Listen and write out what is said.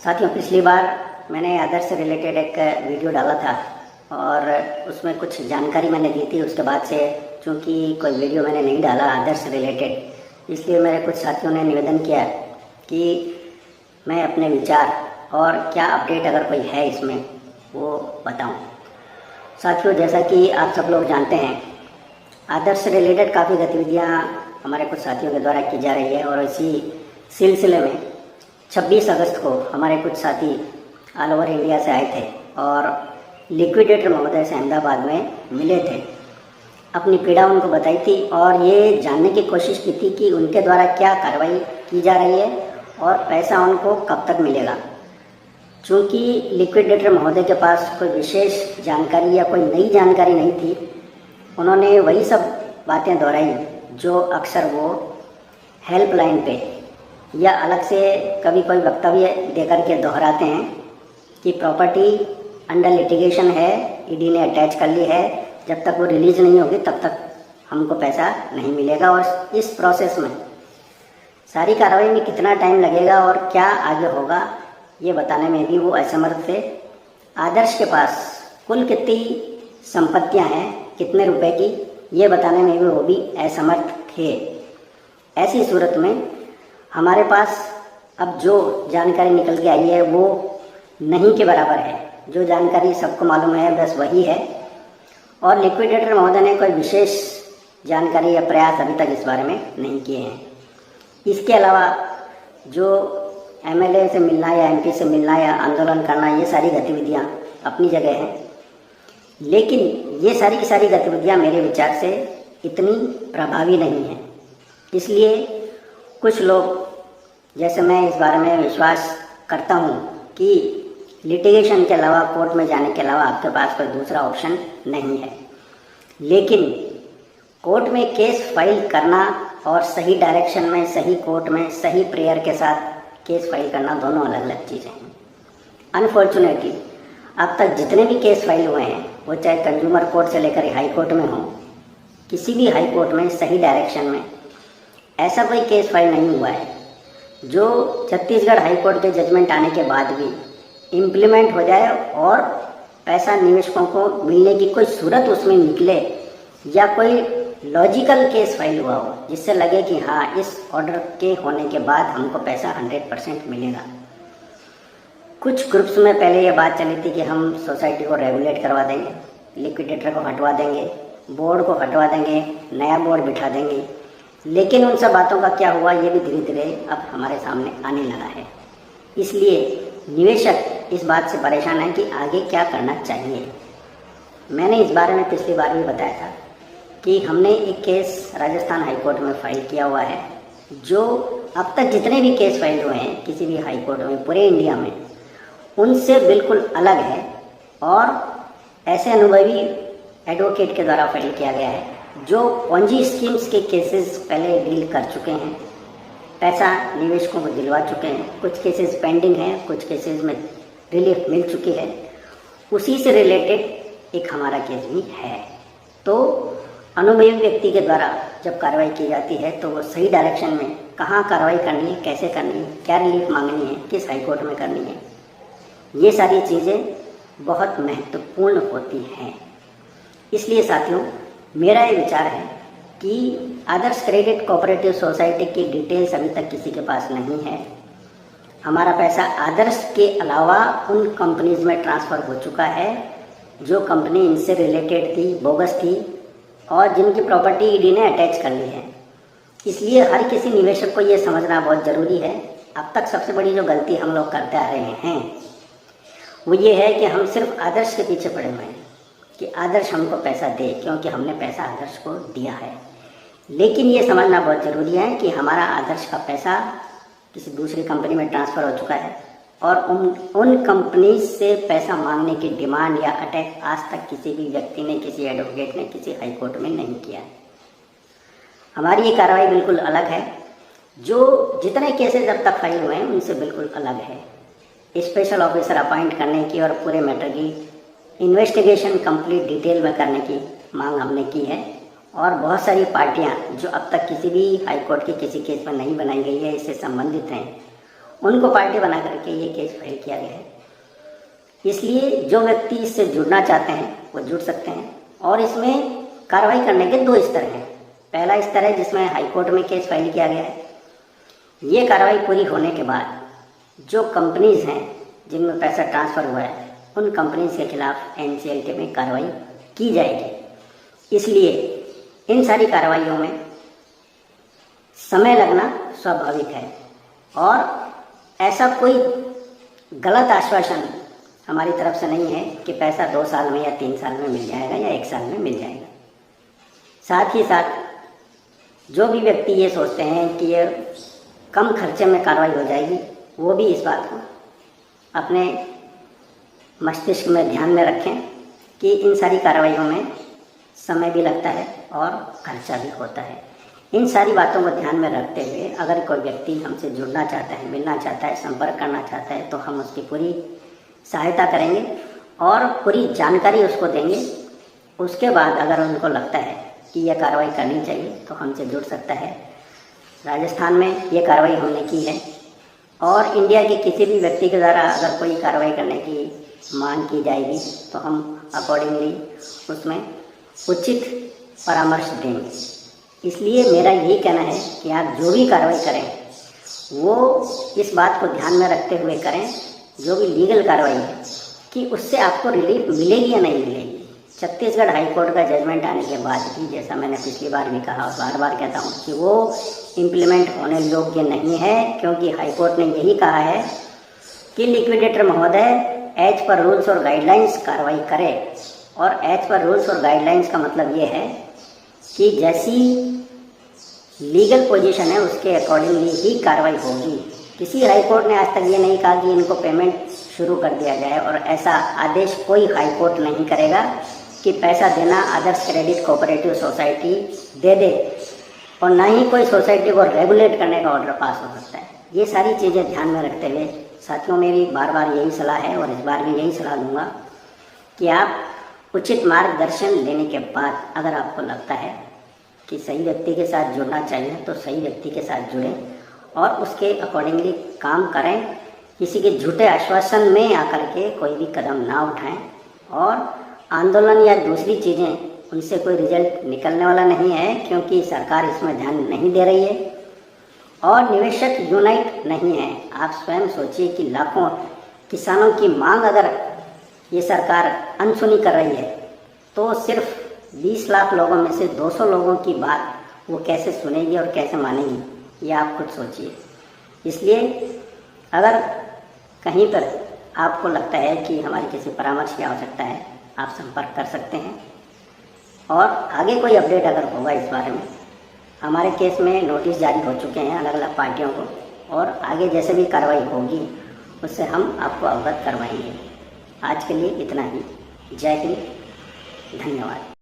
साथियों, पिछली बार मैंने आदर्श से रिलेटेड एक वीडियो डाला था और उसमें कुछ जानकारी मैंने दी थी। उसके बाद से चूँकि कोई वीडियो मैंने नहीं डाला आदर्श से रिलेटेड, इसलिए मेरे कुछ साथियों ने निवेदन किया कि मैं अपने विचार और क्या अपडेट अगर कोई है इसमें वो बताऊं। साथियों, जैसा कि आप सब लोग जानते हैं, आदर्श से रिलेटेड काफ़ी गतिविधियां हमारे कुछ साथियों के द्वारा की जा रही है और इसी सिलसिले में 26 अगस्त को हमारे कुछ साथी ऑल ओवर इंडिया से आए थे और लिक्विडेटर महोदय से अहमदाबाद में मिले थे। अपनी पीड़ा उनको बताई थी और ये जानने की कोशिश की थी कि उनके द्वारा क्या कार्रवाई की जा रही है और पैसा उनको कब तक मिलेगा। चूँकि लिक्विडेटर महोदय के पास कोई विशेष जानकारी या कोई नई जानकारी नहीं थी, उन्होंने वही सब बातें दोहराई जो अक्सर वो हेल्पलाइन पे या अलग से कभी कोई वक्तव्य देकर के दोहराते हैं कि प्रॉपर्टी अंडर लिटिगेशन है, ईडी ने अटैच कर ली है, जब तक वो रिलीज नहीं होगी तब तक हमको पैसा नहीं मिलेगा। और इस प्रोसेस में सारी कार्रवाई में कितना टाइम लगेगा और क्या आगे होगा ये बताने में भी वो असमर्थ थे। आदर्श के पास कुल कितनी संपत्तियां हैं, कितने रुपए की, ये बताने में भी वो भी असमर्थ थे। ऐसी सूरत में हमारे पास अब जो जानकारी निकल के आई है वो नहीं के बराबर है। जो जानकारी सबको मालूम है बस वही है और लिक्विडेटर महोदय ने कोई विशेष जानकारी या प्रयास अभी तक इस बारे में नहीं किए हैं। इसके अलावा जो एमएलए से मिलना या एमपी से मिलना या आंदोलन करना, ये सारी गतिविधियां अपनी जगह हैं, लेकिन ये सारी की सारी गतिविधियां मेरे विचार से इतनी प्रभावी नहीं हैं। इसलिए कुछ लोग, जैसे मैं इस बारे में विश्वास करता हूँ कि लिटिगेशन के अलावा, कोर्ट में जाने के अलावा आपके पास कोई दूसरा ऑप्शन नहीं है, लेकिन कोर्ट में केस फाइल करना और सही डायरेक्शन में, सही कोर्ट में, सही प्रेयर के साथ केस फाइल करना दोनों अलग अलग चीज़ें हैं। अनफॉर्चुनेटली अब तक जितने भी केस फाइल हुए हैं, वो चाहे कंज्यूमर कोर्ट से लेकर हाई कोर्ट में हो, किसी भी हाई कोर्ट में सही डायरेक्शन में ऐसा कोई केस फाइल नहीं हुआ है जो छत्तीसगढ़ हाई कोर्ट के जजमेंट आने के बाद भी इम्प्लीमेंट हो जाए और पैसा निवेशकों को मिलने की कोई सूरत उसमें निकले या कोई लॉजिकल केस फाइल हुआ हो जिससे लगे कि हाँ, इस ऑर्डर के होने के बाद हमको पैसा 100% मिलेगा। कुछ ग्रुप्स में पहले ये बात चली थी कि हम सोसाइटी को रेगुलेट करवा देंगे, लिक्विडेटर को हटवा देंगे, बोर्ड को हटवा देंगे, नया बोर्ड बिठा देंगे, लेकिन उन सब बातों का क्या हुआ ये भी धीरे धीरे अब हमारे सामने आने लगा है। इसलिए निवेशक इस बात से परेशान है कि आगे क्या करना चाहिए। मैंने इस बारे में पिछली बार भी बताया था कि हमने एक केस राजस्थान हाई कोर्ट में फाइल किया हुआ है, जो अब तक जितने भी केस फाइल हुए हैं किसी भी हाई कोर्ट में पूरे इंडिया में, उनसे बिल्कुल अलग है और ऐसे अनुभवी एडवोकेट के द्वारा फाइल किया गया है जो पॉन्जी स्कीम्स के केसेस पहले डील कर चुके हैं, पैसा निवेशकों को दिलवा चुके हैं। कुछ केसेस पेंडिंग हैं, कुछ केसेस में रिलीफ मिल चुकी है। उसी से रिलेटेड एक हमारा केस भी है। तो अनुभवी व्यक्ति के द्वारा जब कार्रवाई की जाती है तो वो सही डायरेक्शन में कहाँ कार्रवाई करनी है, कैसे करनी है, क्या रिलीफ मांगनी है, किस हाई कोर्ट में करनी है, ये सारी चीज़ें बहुत महत्वपूर्ण होती हैं। इसलिए साथियों, मेरा ये विचार है कि आदर्श क्रेडिट कोऑपरेटिव सोसाइटी की डिटेल्स अभी तक किसी के पास नहीं है। हमारा पैसा आदर्श के अलावा उन कंपनीज में ट्रांसफ़र हो चुका है जो कंपनी इनसे रिलेटेड थी, बोगस थी और जिनकी प्रॉपर्टी ईडी ने अटैच कर ली है। इसलिए हर किसी निवेशक को ये समझना बहुत ज़रूरी है। अब तक सबसे बड़ी जो गलती हम लोग करते आ रहे हैं वो ये है कि हम सिर्फ आदर्श के पीछे पड़े हुए हैं कि आदर्श हमको पैसा दे क्योंकि हमने पैसा आदर्श को दिया है। लेकिन ये समझना बहुत ज़रूरी है कि हमारा आदर्श का पैसा किसी दूसरी कंपनी में ट्रांसफ़र हो चुका है और उन कंपनी से पैसा मांगने की डिमांड या अटैक आज तक किसी भी व्यक्ति ने, किसी एडवोकेट ने, किसी हाई कोर्ट में नहीं किया है। हमारी ये कार्रवाई बिल्कुल अलग है। जो जितने केसेस अब तक फाइल हुए हैं उनसे बिल्कुल अलग है। स्पेशल ऑफिसर अपॉइंट करने की और पूरे मैटर की इन्वेस्टिगेशन कंप्लीट डिटेल में करने की मांग हमने की है और बहुत सारी पार्टियां जो अब तक किसी भी हाई कोर्ट के किसी केस में नहीं बनाई गई है, इससे संबंधित हैं, उनको पार्टी बना करके ये केस फाइल किया गया है। इसलिए जो व्यक्ति इससे जुड़ना चाहते हैं वो जुड़ सकते हैं। और इसमें कार्रवाई करने के 2 स्तर हैं। पहला स्तर है जिसमें हाई कोर्ट में केस फाइल किया गया है। ये कार्रवाई पूरी होने के बाद जो कंपनीज हैं जिनमें पैसा ट्रांसफ़र हुआ है उन कंपनीज के खिलाफ NCLT में कार्रवाई की जाएगी। इसलिए इन सारी कार्रवाइयों में समय लगना स्वाभाविक है और ऐसा कोई गलत आश्वासन हमारी तरफ से नहीं है कि पैसा 2 साल में या 3 साल में मिल जाएगा या 1 साल में मिल जाएगा। साथ ही साथ जो भी व्यक्ति ये सोचते हैं कि ये कम खर्चे में कार्रवाई हो जाएगी, वो भी इस बात को अपने मस्तिष्क में ध्यान में रखें कि इन सारी कार्रवाइयों में समय भी लगता है और खर्चा भी होता है। इन सारी बातों को ध्यान में रखते हुए अगर कोई व्यक्ति हमसे जुड़ना चाहता है, मिलना चाहता है, संपर्क करना चाहता है तो हम उसकी पूरी सहायता करेंगे और पूरी जानकारी उसको देंगे। उसके बाद अगर उनको लगता है कि यह कार्रवाई करनी चाहिए तो हमसे जुड़ सकता है। राजस्थान में ये कार्रवाई हमने की है और इंडिया के किसी भी व्यक्ति के द्वारा अगर कोई कार्रवाई करने की मांग की जाएगी तो हम अकॉर्डिंगली उसमें उचित परामर्श देंगे। इसलिए मेरा यही कहना है कि आप जो भी कार्रवाई करें वो इस बात को ध्यान में रखते हुए करें, जो भी लीगल कार्रवाई है, कि उससे आपको रिलीफ मिलेगी या नहीं मिलेगी। छत्तीसगढ़ हाई कोर्ट का जजमेंट आने के बाद भी, जैसा मैंने पिछली बार भी कहा और बार बार कहता हूँ, कि वो इम्प्लीमेंट होने योग्य नहीं है, क्योंकि हाई कोर्ट ने यही कहा है कि लिक्विडेटर महोदय एज पर रूल्स और गाइडलाइंस कार्रवाई करे। और एज पर रूल्स और गाइडलाइंस का मतलब ये है कि जैसी लीगल पोजीशन है उसके अकॉर्डिंगली ही कार्रवाई होगी। किसी हाई कोर्ट ने आज तक ये नहीं कहा कि इनको पेमेंट शुरू कर दिया जाए, और ऐसा आदेश कोई हाई कोर्ट नहीं करेगा कि पैसा देना आदर्श क्रेडिट कोऑपरेटिव सोसाइटी दे दे, और ना ही कोई सोसाइटी को रेगुलेट करने का ऑर्डर पास हो सकता है। ये सारी चीज़ें ध्यान में रखते हुए साथियों, मेरी बार बार यही सलाह है और इस बार भी यही सलाह दूंगा कि आप उचित मार्गदर्शन लेने के बाद अगर आपको लगता है कि सही व्यक्ति के साथ जुड़ना चाहिए तो सही व्यक्ति के साथ जुड़ें और उसके अकॉर्डिंगली काम करें। किसी के झूठे आश्वासन में आकर के कोई भी कदम ना उठाएं, और आंदोलन या दूसरी चीज़ें उनसे कोई रिजल्ट निकलने वाला नहीं है, क्योंकि सरकार इसमें ध्यान नहीं दे रही है और निवेशक यूनाइट नहीं है। आप स्वयं सोचिए कि लाखों किसानों की मांग अगर ये सरकार अनसुनी कर रही है तो सिर्फ 20 लाख लोगों में से 200 लोगों की बात वो कैसे सुनेगी और कैसे मानेगी, ये आप खुद सोचिए। इसलिए अगर कहीं पर आपको लगता है कि हमारी किसी परामर्श की आवश्यकता है, आप संपर्क कर सकते हैं। और आगे कोई अपडेट अगर होगा इस बारे में, हमारे केस में नोटिस जारी हो चुके हैं अलग अलग पार्टियों को, और आगे जैसे भी कार्रवाई होगी उससे हम आपको अवगत करवाएंगे। आज के लिए इतना ही। जय हिंद, धन्यवाद।